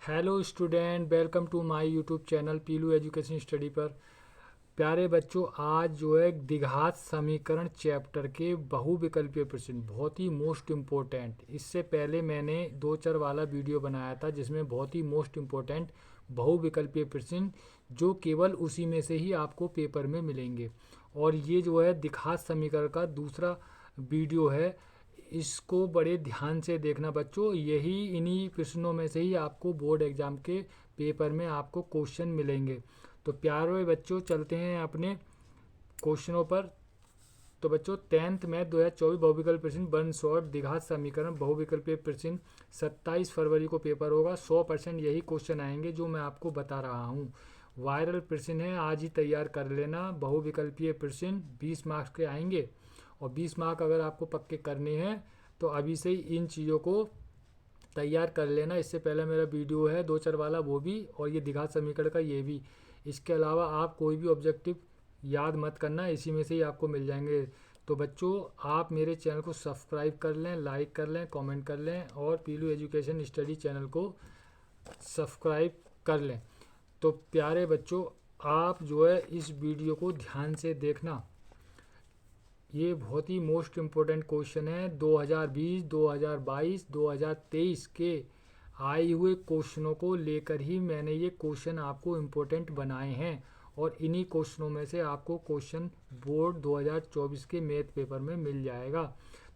Hello student, welcome to my YouTube channel Pilu education study पर। प्यारे बच्चों, आज जो है द्विघात समीकरण चैप्टर के बहुविकल्पीय प्रश्न बहुत ही मोस्ट इम्पोर्टेंट। इससे पहले मैंने दो चार वाला वीडियो बनाया था जिसमें बहुत ही मोस्ट इम्पोर्टेंट बहुविकल्पीय प्रश्न जो केवल उसी में से ही आपको पेपर में मिलेंगे। और ये जो है द्विघात समीकरण का दूसरा वीडियो है, इसको बड़े ध्यान से देखना बच्चों। यही इन्हीं प्रश्नों में से ही आपको बोर्ड एग्जाम के पेपर में आपको क्वेश्चन मिलेंगे। तो प्यारे बच्चों, चलते हैं अपने क्वेश्चनों पर। तो बच्चों, 10th मैथ 2024 बहुविकल्प प्रश्न वन शॉर्ट द्विघात समीकरण बहुविकल्पीय प्रश्न 27 फरवरी को पेपर होगा। 100% यही क्वेश्चन आएंगे जो मैं आपको बता रहा हूँ। वायरल प्रश्न है, आज ही तैयार कर लेना। बहुविकल्पीय प्रश्न 20 मार्क्स के आएंगे और 20 मार्क अगर आपको पक्के करने हैं तो अभी से ही इन चीज़ों को तैयार कर लेना। इससे पहले मेरा वीडियो है दो चार वाला, वो भी, और ये द्विघात समीकरण का ये भी। इसके अलावा आप कोई भी ऑब्जेक्टिव याद मत करना, इसी में से ही आपको मिल जाएंगे। तो बच्चों, आप मेरे चैनल को सब्सक्राइब कर लें, लाइक कर लें, कमेंट कर लें और पीलू एजुकेशन स्टडी चैनल को सब्सक्राइब कर लें। तो प्यारे बच्चों, आप जो है इस वीडियो को ध्यान से देखना। ये बहुत ही मोस्ट इम्पोर्टेंट क्वेश्चन है। 2020, 2022, 2023 के आए हुए क्वेश्चनों को लेकर ही मैंने ये क्वेश्चन आपको इम्पोर्टेंट बनाए हैं और इन्हीं क्वेश्चनों में से आपको क्वेश्चन बोर्ड 2024 के मैथ पेपर में मिल जाएगा।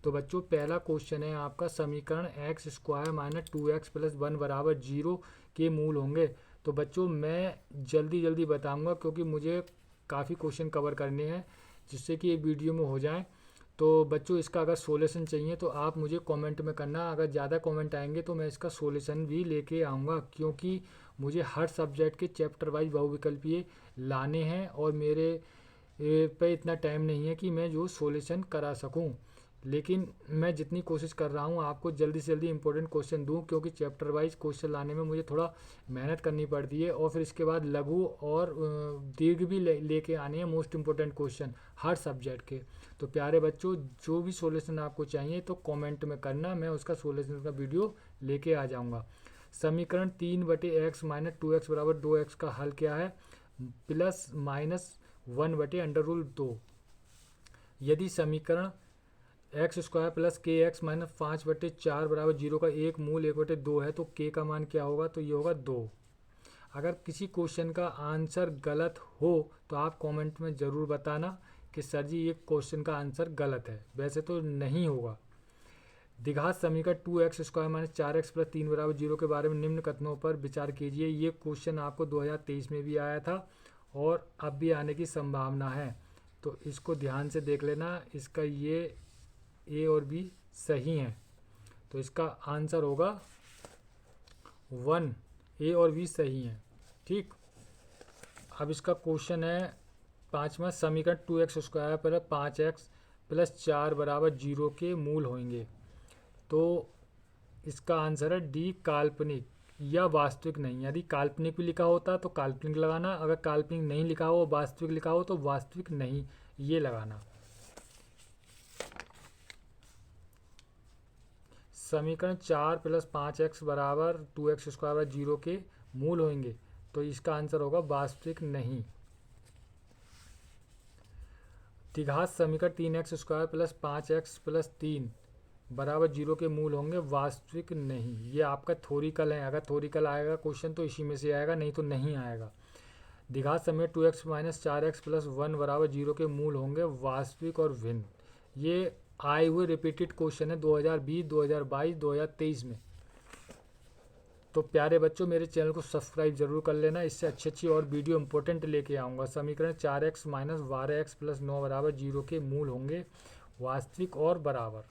तो बच्चों, पहला क्वेश्चन है आपका, समीकरण x square minus 2x plus 1 बराबर 0 के मूल होंगे। तो बच्चों, मैं जल्दी जल्दी बताऊंगा क्योंकि मुझे काफ़ी क्वेश्चन कवर करने हैं जिससे कि ये वीडियो में हो जाए। तो बच्चों, इसका अगर सॉल्यूशन चाहिए तो आप मुझे कमेंट में करना। अगर ज़्यादा कमेंट आएंगे तो मैं इसका सॉल्यूशन भी लेके आऊँगा, क्योंकि मुझे हर सब्जेक्ट के चैप्टर वाइज बहुविकल्पीय लाने हैं और मेरे पे इतना टाइम नहीं है कि मैं जो सॉल्यूशन करा सकूं। लेकिन मैं जितनी कोशिश कर रहा हूं आपको जल्दी से जल्दी इंपॉर्टेंट क्वेश्चन दूं, क्योंकि चैप्टर वाइज क्वेश्चन लाने में मुझे थोड़ा मेहनत करनी पड़ती है और फिर इसके बाद लघु और दीर्घ भी लेके आने हैं मोस्ट इम्पोर्टेंट क्वेश्चन हर सब्जेक्ट के। तो प्यारे बच्चों, जो भी सॉल्यूशन आपको चाहिए तो कमेंट में करना, मैं उसका सॉल्यूशन का वीडियो लेके आ जाऊँगा। समीकरण 3/x माइनस 2x बराबर 2x का हल क्या है? Plus minus 1/√2। यदि समीकरण एक्स स्क्वायर प्लस के एक्स माइनस 5/4 बराबर 0 का एक मूल 1/2 है तो के का मान क्या होगा? तो ये होगा 2। अगर किसी क्वेश्चन का आंसर गलत हो तो आप कमेंट में ज़रूर बताना कि सर जी ये क्वेश्चन का आंसर गलत है। वैसे तो नहीं होगा। द्विघात समीकरण 2x square minus 4x plus 3 बराबर 0 के बारे में निम्न कथनों पर विचार कीजिए। ये क्वेश्चन आपको 2023 में भी आया था और अब भी आने की संभावना है, तो इसको ध्यान से देख लेना। इसका ये ए और बी सही हैं, तो इसका आंसर होगा 1। ए और बी सही हैं, ठीक। अब इसका क्वेश्चन है पाँचवा, समीकरण 2x स्क्वायर पर 5x प्लस 4 बराबर 0 के मूल होंगे। तो इसका आंसर है डी, काल्पनिक या वास्तविक नहीं। यदि काल्पनिक भी लिखा होता तो काल्पनिक लगाना, अगर काल्पनिक नहीं लिखा हो वास्तविक लिखा हो तो वास्तविक नहीं ये लगाना। समीकरण 4 प्लस 5x बराबर 2x स्क्वायर बराबर 0 के मूल होंगे, तो इसका आंसर होगा वास्तविक नहीं। द्विघात समीकरण 3x square plus 5x plus 3 बराबर 0 के मूल होंगे, वास्तविक नहीं। ये आपका थ्योरिकल है, अगर थ्योरिकल आएगा क्वेश्चन तो इसी में से आएगा, नहीं तो नहीं आएगा। द्विघात समीकरण 2x माइनस 4x प्लस 1 बराबर 0 के मूल होंगे, वास्तविक और भिन्न। ये आए हुए रिपीटेड क्वेश्चन है 2020, 2022, 2023 में। तो प्यारे बच्चों, मेरे चैनल को सब्सक्राइब जरूर कर लेना, इससे अच्छी अच्छी और वीडियो इंपॉर्टेंट लेके आऊँगा। समीकरण 4x माइनस 12x प्लस 9 बराबर 0 के मूल होंगे, वास्तविक और बराबर।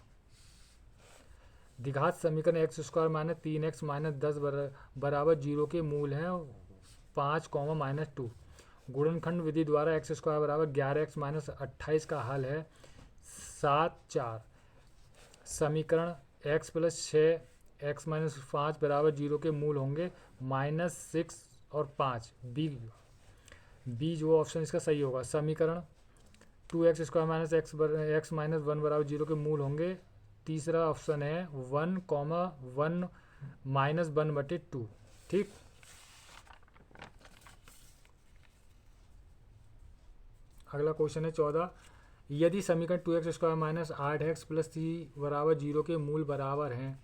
द्विघात समीकरण x square minus 3x minus 10 बराबर 0 के मूल हैं 5, -2। गुणनखंड विधि द्वारा एक्स स्क्वायर बराबर 11x माइनस 28 का हल है 7, 4। समीकरण x प्लस 6x माइनस 5 बराबर 0 के मूल होंगे -6 और 5। बी जो ऑप्शन इसका सही होगा। समीकरण 2x square minus x minus 1 बराबर 0 के मूल होंगे, तीसरा ऑप्शन है 1, 1 -1/2, ठीक। अगला क्वेश्चन है 14। यदि समीकरण 2x² माइनस 8x प्लस सी बराबर 0 के मूल बराबर हैं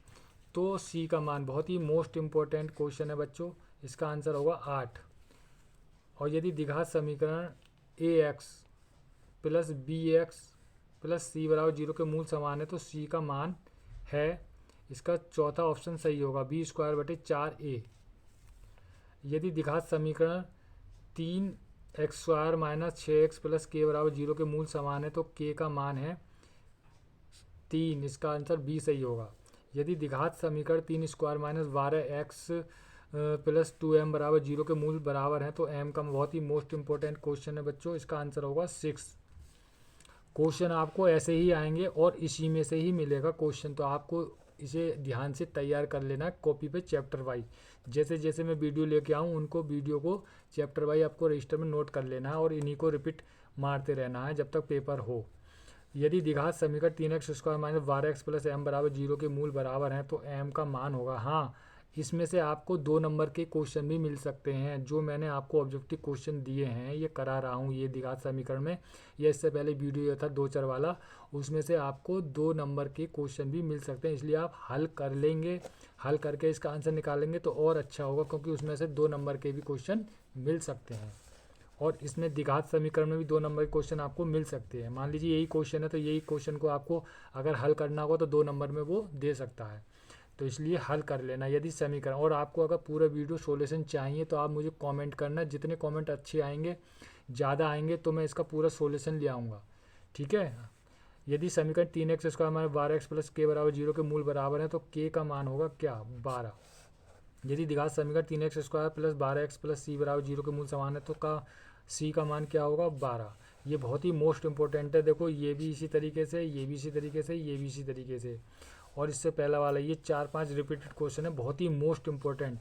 तो सी का मान, बहुत ही मोस्ट इम्पोर्टेंट क्वेश्चन है बच्चों, इसका आंसर होगा 8। और यदि द्विघात समीकरण ax प्लस bx प्लस सी बराबर 0 के मूल समान है तो सी का मान है, इसका चौथा ऑप्शन सही होगा, b²/4a। यदि द्विघात समीकरण 3x² माइनस 6x प्लस के बराबर 0 के मूल समान है तो k का मान है 3, इसका आंसर बी सही होगा। यदि द्विघात समीकरण 3² माइनस 12x प्लस 2m बराबर 0 के मूल बराबर हैं तो m का बहुत ही मोस्ट इंपॉर्टेंट क्वेश्चन है बच्चों, इसका आंसर होगा 6। क्वेश्चन आपको ऐसे ही आएंगे और इसी में से ही मिलेगा क्वेश्चन, तो आपको इसे ध्यान से तैयार कर लेना है कॉपी पे चैप्टर वाइज। जैसे जैसे मैं वीडियो लेके आऊँ उनको वीडियो को चैप्टर वाइज आपको रजिस्टर में नोट कर लेना है और इन्हीं को रिपीट मारते रहना है जब तक पेपर हो। यदि द्विघात समीकरण 3x² minus 12x plus m बराबर 0 के मूल बराबर हैं तो m का मान होगा, हाँ इसमें से आपको 2 नंबर के क्वेश्चन भी मिल सकते हैं। जो मैंने आपको ऑब्जेक्टिव क्वेश्चन दिए हैं ये करा रहा हूँ ये द्विघात समीकरण में, ये इससे पहले वीडियो था 2-4 वाला, उसमें से आपको 2 नंबर के क्वेश्चन भी मिल सकते हैं। इसलिए आप हल कर लेंगे, हल करके इसका आंसर निकालेंगे तो और अच्छा होगा, क्योंकि उसमें से 2 नंबर के भी क्वेश्चन मिल सकते हैं। और इसमें द्विघात समीकरण में भी 2 नंबर के क्वेश्चन आपको मिल सकते हैं। मान लीजिए यही क्वेश्चन है तो यही क्वेश्चन को आपको अगर हल करना होगा तो 2 नंबर में वो दे सकता है, तो इसलिए हल कर लेना यदि समीकरण। और आपको अगर पूरा वीडियो सॉल्यूशन चाहिए तो आप मुझे कमेंट करना, जितने कमेंट अच्छे आएंगे, ज़्यादा आएंगे तो मैं इसका पूरा सॉल्यूशन ले आऊँगा, ठीक है। यदि समीकरण 3x² माइनस 12x प्लस के बराबर 0 के मूल बराबर है तो k का मान होगा क्या, 12। यदि द्विघात समीकरण 3x² प्लस 12x प्लस सी बराबर 0 के मूल समान है तो सी का मान क्या होगा, 12। ये बहुत ही मोस्ट इंपॉर्टेंट है, देखो ये भी इसी तरीके से, ये भी इसी तरीके से, ये भी इसी तरीके से, और इससे पहला वाला, ये 4-5 रिपीटेड क्वेश्चन है, बहुत ही मोस्ट इंपॉर्टेंट।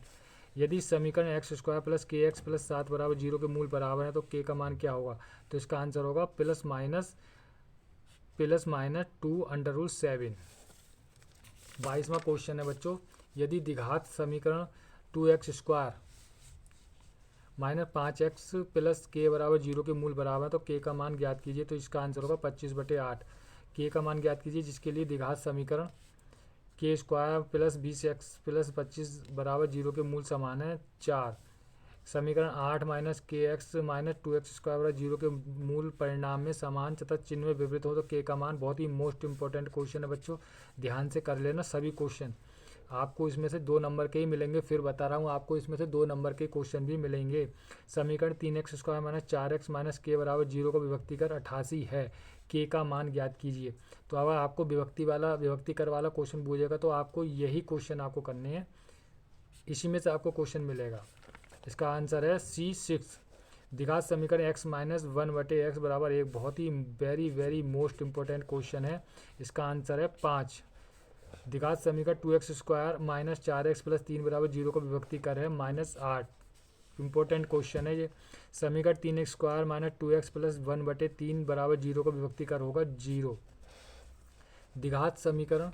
यदि समीकरण x² प्लस के एक्स प्लस 7 बराबर 0 के मूल बराबर है तो k का मान क्या होगा, तो इसका आंसर होगा प्लस माइनस 2√7। 22वां क्वेश्चन है बच्चों। यदि द्विघात समीकरण 2x² माइनस 5x प्लस के बराबर 0 के मूल बराबर है तो k का मान ज्ञात कीजिए, तो इसका आंसर होगा 25/8। k का मान ज्ञात कीजिए जिसके लिए द्विघात समीकरण k² प्लस 20x प्लस 25 बराबर 0 के मूल समान है 4। समीकरण 8 माइनस के एक्स माइनस 2x² बराबर 0 के मूल परिणाम में समान तथा चिन्ह में विपरीत हो तो k का मान, बहुत ही मोस्ट इंपॉर्टेंट क्वेश्चन है बच्चों, ध्यान से कर लेना सभी क्वेश्चन। आपको इसमें से 2 नंबर के ही मिलेंगे, फिर बता रहा हूँ आपको इसमें से 2 नंबर के क्वेश्चन भी मिलेंगे। समीकरण 3x² माइनस 4x माइनस के बराबर 0 का विभक्ति कर 88 है, k का मान ज्ञात कीजिए। तो अगर आपको विभक्ति कर वाला क्वेश्चन पूछेगा तो आपको यही क्वेश्चन आपको करने हैं, इसी में से आपको क्वेश्चन मिलेगा। इसका आंसर है C6। द्विघात समीकरण x माइनस 1/x बराबर 1, बहुत ही वेरी मोस्ट इंपॉर्टेंट क्वेश्चन है, इसका आंसर है 5। द्विघात समीकरण 2x² माइनस 4x प्लस 3 बराबर 0 का विभक्ति कर है -8, इंपॉर्टेंट क्वेश्चन है ये। समीकरण 3x² माइनस 2x प्लस 1/3 बराबर 0 का विभक्ति कर होगा 0। द्विघात समीकरण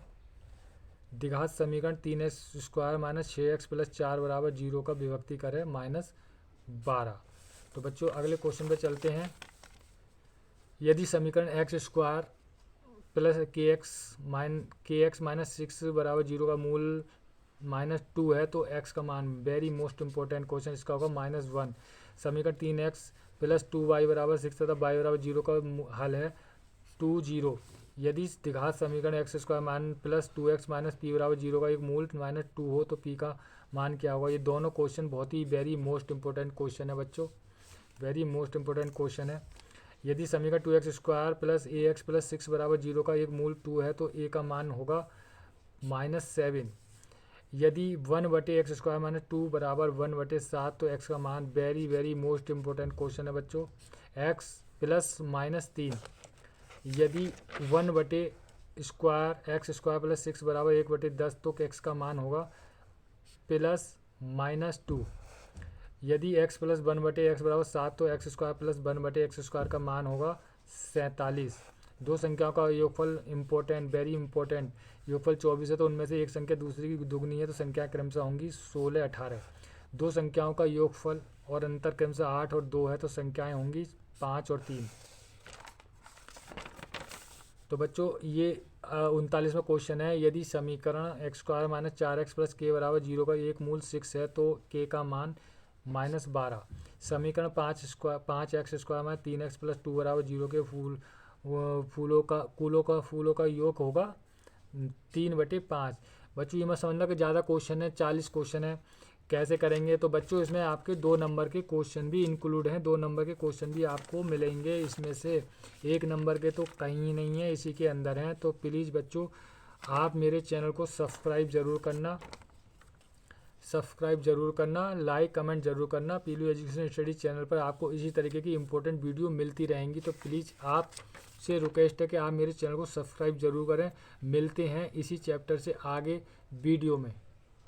3x² माइनस 6x प्लस 4 बराबर 0 का विभक्ति कर है -12। तो बच्चों अगले क्वेश्चन पे चलते हैं। यदि समीकरण x² प्लस के एक्स माइनस 6 बराबर 0 का मूल -2 है तो x का मान, वेरी मोस्ट इंपॉर्टेंट क्वेश्चन, इसका होगा -1। समीकरण 3x प्लस 2y बराबर 6 तथा y बराबर 0 का हल है 2, 0। यदि द्विघात समीकरण x² मान प्लस 2x माइनस p बराबर 0 का एक मूल -2 हो तो p का मान क्या होगा। ये दोनों क्वेश्चन बहुत ही वेरी मोस्ट इंपॉर्टेंट क्वेश्चन है बच्चों, वेरी मोस्ट इंपॉर्टेंट क्वेश्न है। यदि समीकरण 2x² प्लस ax प्लस 6 बराबर 0 का एक मूल 2 है तो a का मान होगा -7। यदि 1/x² माइनस 2 बराबर 1/7 तो x का मान, वेरी मोस्ट इंपॉर्टेंट क्वेश्चन है बच्चों, x प्लस -3। यदि 1/x² प्लस 6 बराबर 1/10 तो x का मान होगा प्लस -2। यदि x प्लस 1/x बराबर 7 तो x² प्लस 1/x² का मान होगा 47। दो संख्याओं का योगफल इंपॉर्टेंट, वेरी इंपॉर्टेंट, योगफल 24 है तो उनमें से एक संख्या दूसरी की दुगनी है तो संख्या क्रमशः होंगी 16, 18। दो संख्याओं का योगफल और अंतर क्रमशः 8 और 2 है, तो संख्याएं होंगी 5 और 3। तो बच्चों ये 39वां क्वेश्चन है, यदि समीकरण x² माइनस 4x प्लस के बराबर 0 का एक मूल 6 है तो k का मान -12। समीकरण 5x² माइनस 3x प्लस 2 बराबर 0 के फूलों का योग होगा 3/5। बच्चों ये मत समझना कि ज़्यादा क्वेश्चन है, 40 क्वेश्चन है, कैसे करेंगे। तो बच्चों इसमें आपके 2 नंबर के क्वेश्चन भी इंक्लूड हैं, 2 नंबर के क्वेश्चन भी आपको मिलेंगे इसमें से। 1 नंबर के तो कहीं नहीं है, इसी के अंदर हैं। तो प्लीज़ बच्चों आप मेरे चैनल को सब्सक्राइब ज़रूर करना, लाइक कमेंट ज़रूर करना। पीलू एजुकेशन स्टडी चैनल पर आपको इसी तरीके की इंपॉर्टेंट वीडियो मिलती रहेंगी। तो प्लीज़ आप से रिक्वेस्ट है कि आप मेरे चैनल को सब्सक्राइब ज़रूर करें। मिलते हैं इसी चैप्टर से आगे वीडियो में।